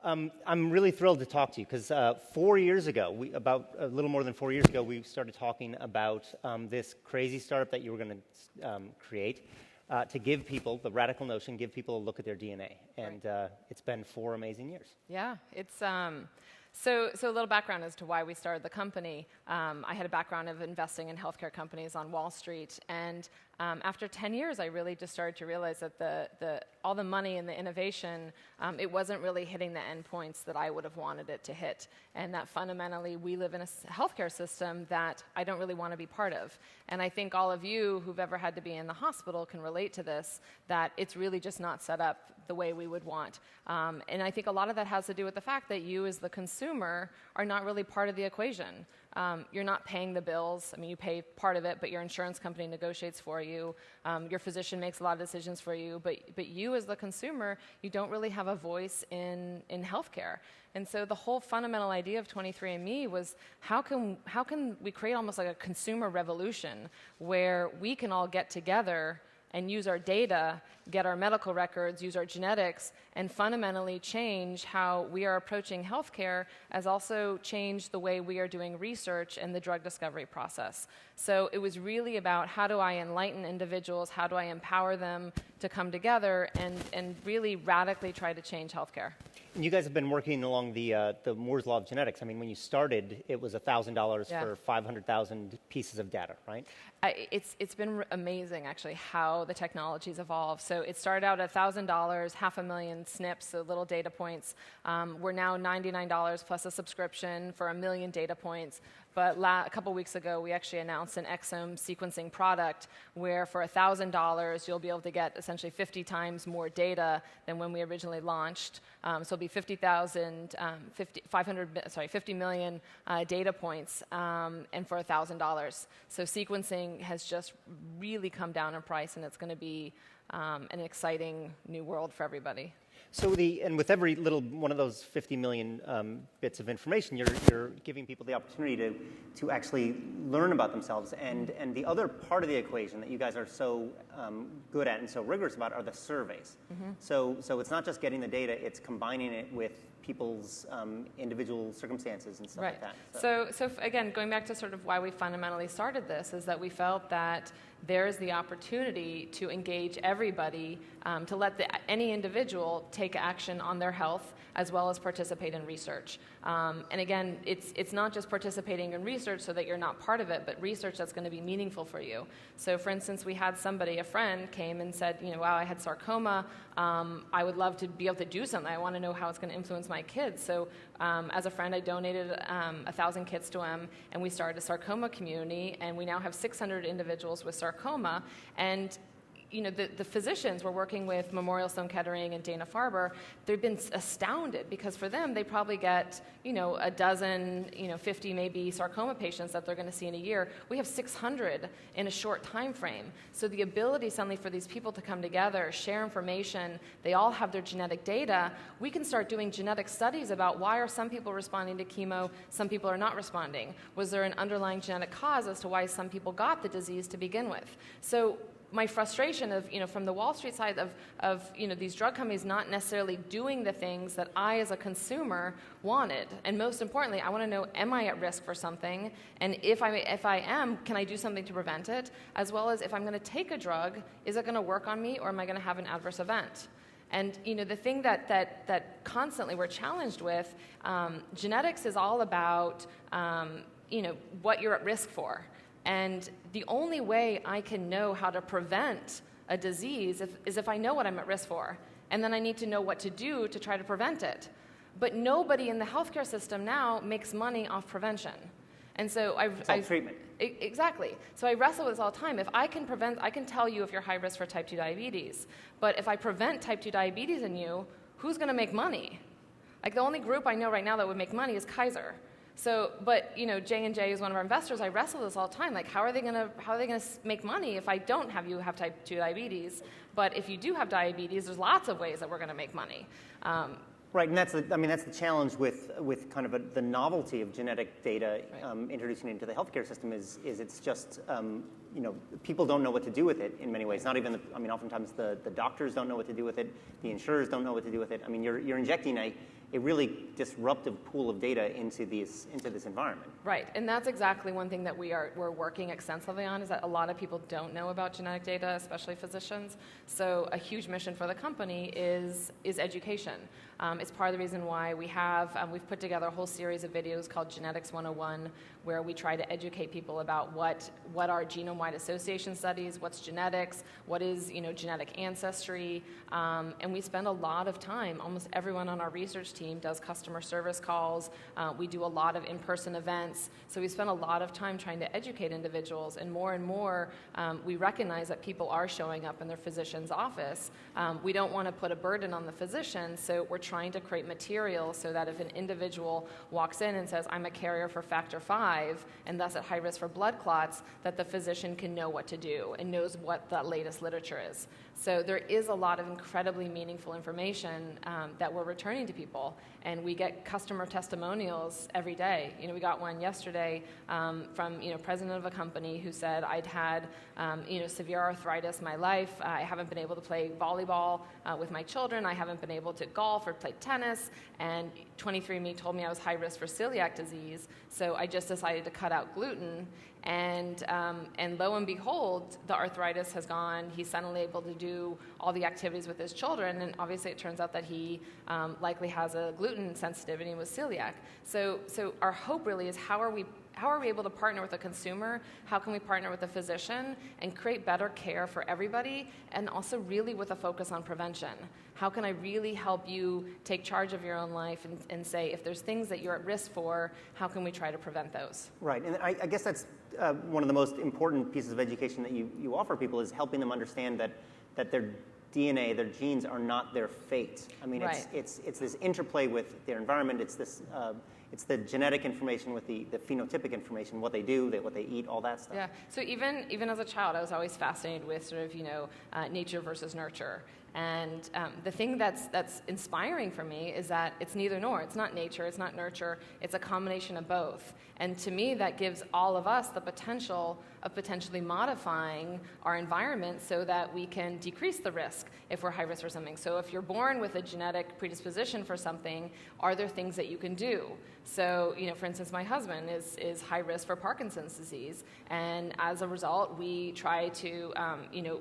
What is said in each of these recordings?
I'm really thrilled to talk to you because 4 years ago, about a little more than 4 years ago, we started talking about this crazy startup that you were going to create to give people, the radical notion, give people a look at their DNA. And it's been 4 amazing years. Yeah, it's so a little background as to why we started the company. I had a background of investing in healthcare companies on Wall Street, and after 10 years, I really just started to realize that all the money and the innovation, it wasn't really hitting the endpoints that I would have wanted it to hit, and that fundamentally we live in a healthcare system that I don't really want to be part of. And I think all of you who've ever had to be in the hospital can relate to this, that it's really just not set up the way we would want. And I think a lot of that has to do with the fact that you as the consumer are not really part of the equation. You're not paying the bills. I mean, you pay part of it, but your insurance company negotiates for you. Your physician makes a lot of decisions for you, but you as the consumer, you don't really have a voice in healthcare. And so the whole fundamental idea of 23andMe was how can we create almost like a consumer revolution where we can all get together and use our data, get our medical records, use our genetics, and fundamentally change how we are approaching healthcare, as also change the way we are doing research and the drug discovery process. So it was really about how do I enlighten individuals, how do I empower them to come together and really radically try to change healthcare. And you guys have been working along the Moore's Law of genetics. I mean, when you started, it was $1,000 for 500,000 pieces of data, right? It's been amazing, actually, how the technology's evolved. So it started out at $1,000, 500,000 SNPs, so little data points. We're now $99 plus a subscription for 1 million data points. But a couple weeks ago, we actually announced an exome sequencing product where for $1,000, you'll be able to get essentially 50 times more data than when we originally launched. So it'll be 50 million data points, and for $1,000. So sequencing has just really come down in price, and it's going to be an exciting new world for everybody. So and with every little one of those 50 million bits of information, you're giving people the opportunity to actually learn about themselves. And the other part of the equation that you guys are so good at and so rigorous about are the surveys. Mm-hmm. So it's not just getting the data; it's combining it with people's individual circumstances and stuff like that. So again, going back to sort of why we fundamentally started this is that we felt that there's the opportunity to engage everybody, to let any individual take action on their health as well as participate in research. And again, it's not just participating in research so that you're not part of it, but research that's going to be meaningful for you. So for instance, we had a friend came and said, wow, I had sarcoma. I would love to be able to do something. I want to know how it's going to influence my kids. So as a friend, I donated 1,000 kits to him, and we started a sarcoma community, and we now have 600 individuals with sarcoma. And the physicians we're working with, Memorial Sloan Kettering and Dana-Farber, they've been astounded because for them, they probably get, a dozen, 50 maybe sarcoma patients that they're going to see in a year. We have 600 in a short time frame. So the ability suddenly for these people to come together, share information, they all have their genetic data, we can start doing genetic studies about why are some people responding to chemo, some people are not responding. Was there an underlying genetic cause as to why some people got the disease to begin with? So my frustration of, from the Wall Street side of these drug companies not necessarily doing the things that I as a consumer wanted. And most importantly, I want to know, am I at risk for something? And if I am, can I do something to prevent it? As well as if I'm going to take a drug, is it going to work on me or am I going to have an adverse event? And the thing that constantly we're challenged with, genetics is all about what you're at risk for. And the only way I can know how to prevent a disease is if I know what I'm at risk for. And then I need to know what to do to try to prevent it. But nobody in the healthcare system now makes money off prevention. And so it's all treatment. Exactly. So I wrestle with this all the time. If I can tell you if you're high risk for type 2 diabetes. But if I prevent type 2 diabetes in you, who's going to make money? Like the only group I know right now that would make money is Kaiser. So, but J&J is one of our investors. I wrestle with this all the time. Like, how are they going to make money if I don't have you have type 2 diabetes? But if you do have diabetes, there's lots of ways that we're going to make money. Right, and that's the challenge with kind of the novelty of genetic data introducing it into the healthcare system is it's just people don't know what to do with it in many ways. Not even oftentimes the doctors don't know what to do with it. The insurers don't know what to do with it. I mean, you're injecting a really disruptive pool of data into this environment. Right, and that's exactly one thing that we're working extensively on, is that a lot of people don't know about genetic data, especially physicians. So a huge mission for the company is education. It's part of the reason why we've put together a whole series of videos called Genetics 101, where we try to educate people about what are genome-wide association studies, what's genetics, what is genetic ancestry, and we spend a lot of time. Almost everyone on our research team does customer service calls. We do a lot of in-person events. So we spend a lot of time trying to educate individuals, and more we recognize that people are showing up in their physician's office. We don't want to put a burden on the physician, so we're trying to create material so that if an individual walks in and says, I'm a carrier for factor V, and thus at high risk for blood clots, that the physician can know what to do and knows what the latest literature is. So there is a lot of incredibly meaningful information that we're returning to people, and we get customer testimonials every day. We got one yesterday from president of a company who said, I'd had severe arthritis my life. I haven't been able to play volleyball with my children. I haven't been able to golf or play tennis, and 23andMe told me I was high risk for celiac disease, so I just decided to cut out gluten. And lo and behold, the arthritis has gone. He's suddenly able to do all the activities with his children, and obviously it turns out that he likely has a gluten sensitivity with celiac. So our hope really is how are we able to partner with a consumer? How can we partner with a physician and create better care for everybody, and also really with a focus on prevention? How can I really help you take charge of your own life and say, if there's things that you're at risk for, how can we try to prevent those? Right, and I guess that's one of the most important pieces of education that you offer people, is helping them understand that their DNA, their genes are not their fate. I mean, right. it's this interplay with their environment. It's this it's the genetic information with the phenotypic information, what they do, what they eat, all that stuff. Yeah. So even as a child, I was always fascinated with sort of nature versus nurture. And the thing that's inspiring for me is that it's neither nor. It's not nature, it's not nurture, it's a combination of both. And to me, that gives all of us the potential of potentially modifying our environment so that we can decrease the risk if we're high risk for something. So if you're born with a genetic predisposition for something, are there things that you can do? So, for instance, my husband is high risk for Parkinson's disease, and as a result, we try to,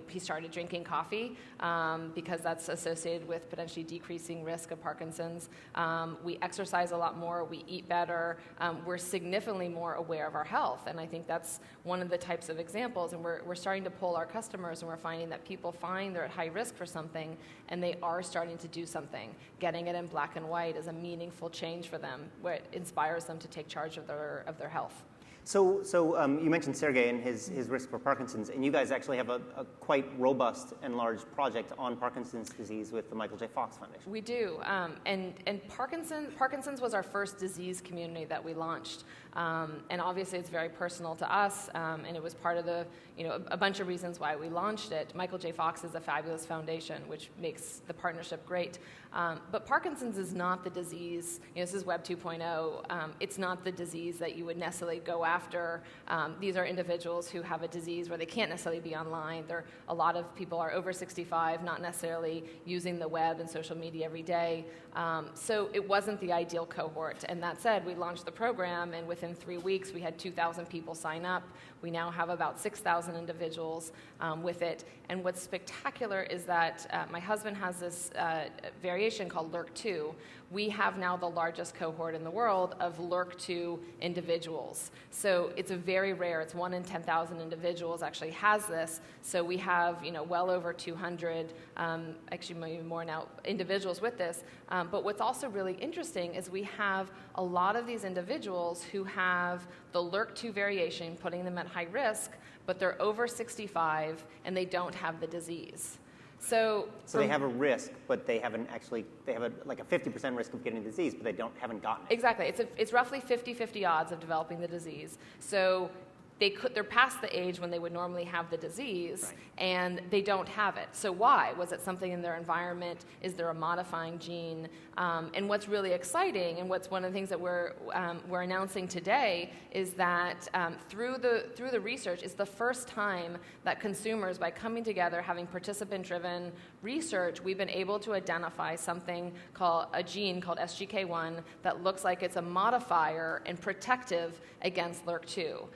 he started drinking coffee because that's associated with potentially decreasing risk of Parkinson's. We exercise a lot more, we eat better, we're significantly more aware of our health, and I think that's one of the types of examples, and we're starting to poll our customers, and we're finding that people find they're at high risk for something, and they are starting to do something. Getting it in black and white is a meaningful change for them, where it inspires them to take charge of their health. So you mentioned Sergey and his risk for Parkinson's, and you guys actually have a quite robust and large project on Parkinson's disease with the Michael J. Fox Foundation. We do, and Parkinson's was our first disease community that we launched, and obviously it's very personal to us, and it was part of the a bunch of reasons why we launched it. Michael J. Fox is a fabulous foundation, which makes the partnership great. But Parkinson's is not the disease. This is Web 2.0. It's not the disease that you would necessarily go after. These are individuals who have a disease where they can't necessarily be online. A lot of people are over 65, not necessarily using the web and social media every day. So it wasn't the ideal cohort. And that said, we launched the program, and within 3 weeks, we had 2,000 people sign up. We now have about 6,000 individuals with it. And what's spectacular is that my husband has this variation called LRRK2. We have now the largest cohort in the world of LRRK2 individuals. So it's a very rare, it's 1 in 10,000 individuals actually has this. So we have, well over 200, actually maybe more now, individuals with this. But what's also really interesting is we have a lot of these individuals who have the LRRK2 variation, putting them at high risk, but they're over 65 and they don't have the disease. So they have a risk, but they have a 50% risk of getting the disease, but haven't gotten it. Exactly. It's roughly 50-50 odds of developing the disease. So they're past the age when they would normally have the disease, Right. and they don't have it. So why? Was it something in their environment? Is there a modifying gene? And what's really exciting, and what's one of the things that we're announcing today, is that through the research, it's the first time that consumers, by coming together, having participant-driven research, we've been able to identify something called a gene called SGK1 that looks like it's a modifier and protective against LRRK2.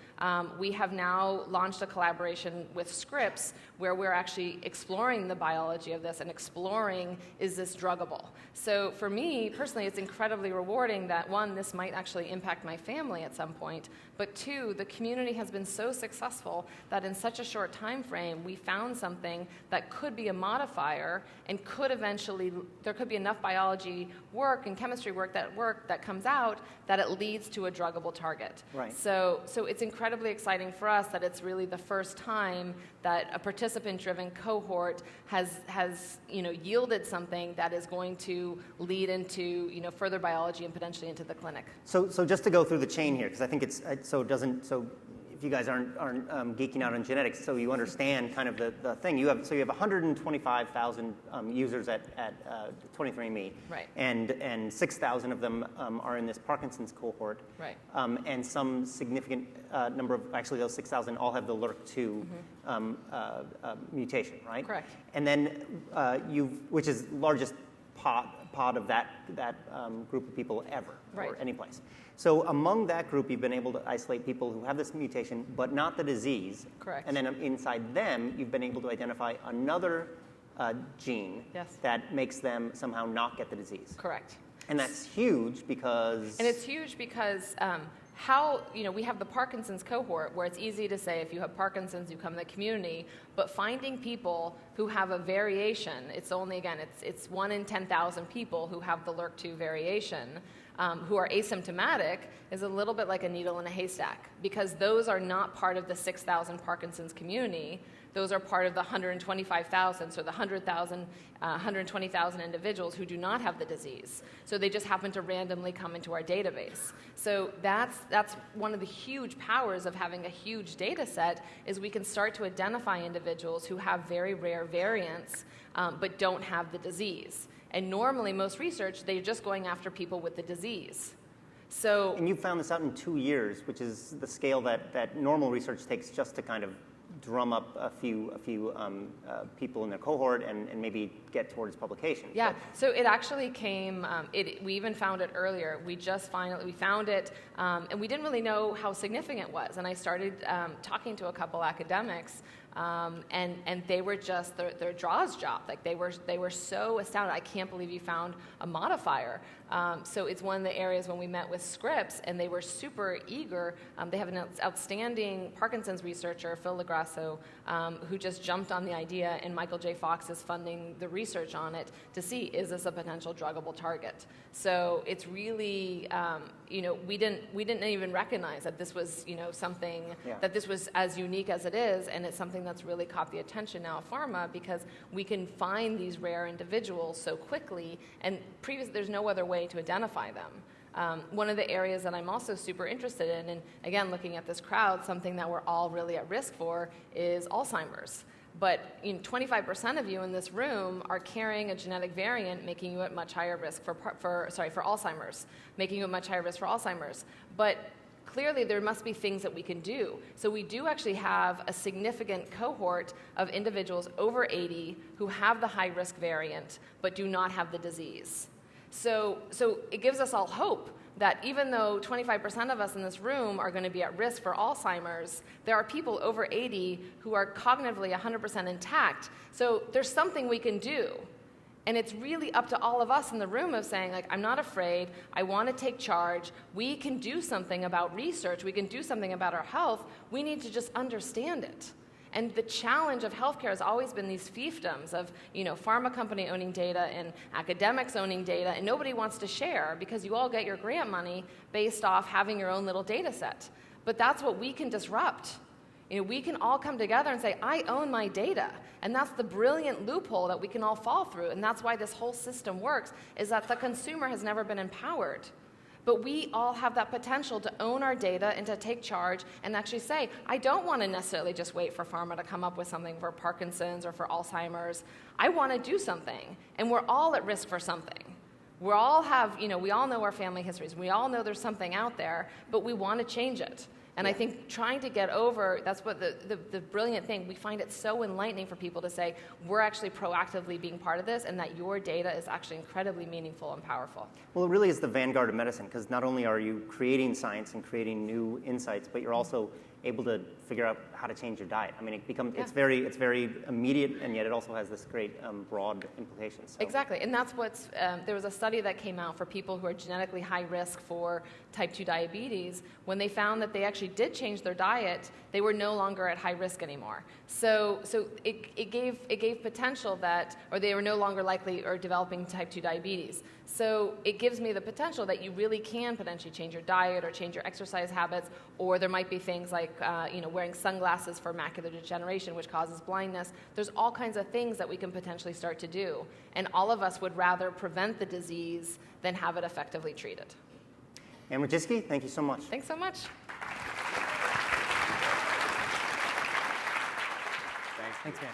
We have now launched a collaboration with Scripps where we're actually exploring the biology of this and exploring, is this druggable? So for me, personally, it's incredibly rewarding that, one, this might actually impact my family at some point, but two, the community has been so successful that in such a short time frame, we found something that could be a modifier and could eventually, there could be enough biology work and chemistry work that comes out that it leads to a druggable target. Right. So it's incredibly exciting for us that it's really the first time that a participant-driven cohort has yielded something that is going to lead into further biology and potentially into the clinic. So just to go through the chain here, because I think it's if you guys aren't geeking out on genetics, so you understand kind of the thing. You have 125,000 users at 23andMe, right? And 6,000 of them are in this Parkinson's cohort, right? And some significant number of, actually those 6,000 all have the LRRK2 mutation, right? Correct. And then which is largest pod of that group of people ever, right, or any place. So among that group, you've been able to isolate people who have this mutation, but not the disease. Correct. And then inside them, you've been able to identify another gene, yes, that makes them somehow not get the disease. Correct. And that's huge because... And it's huge because we have the Parkinson's cohort where it's easy to say if you have Parkinson's, you come in the community, but finding people who have a variation, it's only, again, it's 1 in 10,000 people who have the LRRK2 variation, who are asymptomatic, is a little bit like a needle in a haystack, because those are not part of the 6,000 Parkinson's community. Those are part of the 125,000, so the 120,000 individuals who do not have the disease. So they just happen to randomly come into our database. So that's one of the huge powers of having a huge data set, is we can start to identify individuals who have very rare variants but don't have the disease. And normally, most research, they're just going after people with the disease. So, and you found this out in 2 years, which is the scale that normal research takes just to kind of drum up a few people in their cohort and maybe get towards publication. Yeah, so it actually came, we even found it earlier. We found it, and we didn't really know how significant it was. And I started talking to a couple academics, and they were just, their jaws dropped. Like they were so astounded. I can't believe you found a modifier. So it's one of the areas when we met with Scripps, and they were super eager. They have an outstanding Parkinson's researcher, Phil Lagrasso, who just jumped on the idea, and Michael J. Fox is funding the research on it to see, is this a potential druggable target? So it's really, we didn't even recognize that this was, something, that this was as unique as it is, and it's something that's really caught the attention now of pharma, because we can find these rare individuals so quickly, and there's no other way to identify them. One of the areas that I'm also super interested in, and again, looking at this crowd, something that we're all really at risk for is Alzheimer's. But 25% of you in this room are carrying a genetic variant, making you at much higher risk for Alzheimer's, making you at much higher risk for Alzheimer's. But clearly, there must be things that we can do. So we do actually have a significant cohort of individuals over 80 who have the high-risk variant but do not have the disease. So it gives us all hope that even though 25% of us in this room are going to be at risk for Alzheimer's, there are people over 80 who are cognitively 100% intact. So there's something we can do. And it's really up to all of us in the room of saying, like, I'm not afraid, I want to take charge, we can do something about research, we can do something about our health, we need to just understand it. And the challenge of healthcare has always been these fiefdoms of, pharma company owning data and academics owning data, and nobody wants to share because you all get your grant money based off having your own little data set. But that's what we can disrupt. We can all come together and say, I own my data. And that's the brilliant loophole that we can all fall through. And that's why this whole system works, is that the consumer has never been empowered. But we all have that potential to own our data and to take charge and actually say, I don't want to necessarily just wait for pharma to come up with something for Parkinson's or for Alzheimer's. I want to do something. And we're all at risk for something. We all know our family histories. We all know there's something out there, but we want to change it. And I think trying to get over, that's what the brilliant thing, we find it so enlightening for people to say, we're actually proactively being part of this, and that your data is actually incredibly meaningful and powerful. Well, it really is the vanguard of medicine, because not only are you creating science and creating new insights, but you're also able to figure out how to change your diet. I mean, it's very immediate, and yet it also has this great broad implications. So. Exactly, and that's what's, there was a study that came out for people who are genetically high risk for type 2 diabetes. When they found that they actually did change their diet, they were no longer at high risk anymore. So it gave potential that, or they were no longer likely or developing type 2 diabetes. So it gives me the potential that you really can potentially change your diet or change your exercise habits, or there might be things like wearing sunglasses for macular degeneration, which causes blindness. There's all kinds of things that we can potentially start to do, and all of us would rather prevent the disease than have it effectively treated. And Wojcicki, thank you so much. Thanks so much. Thanks, man.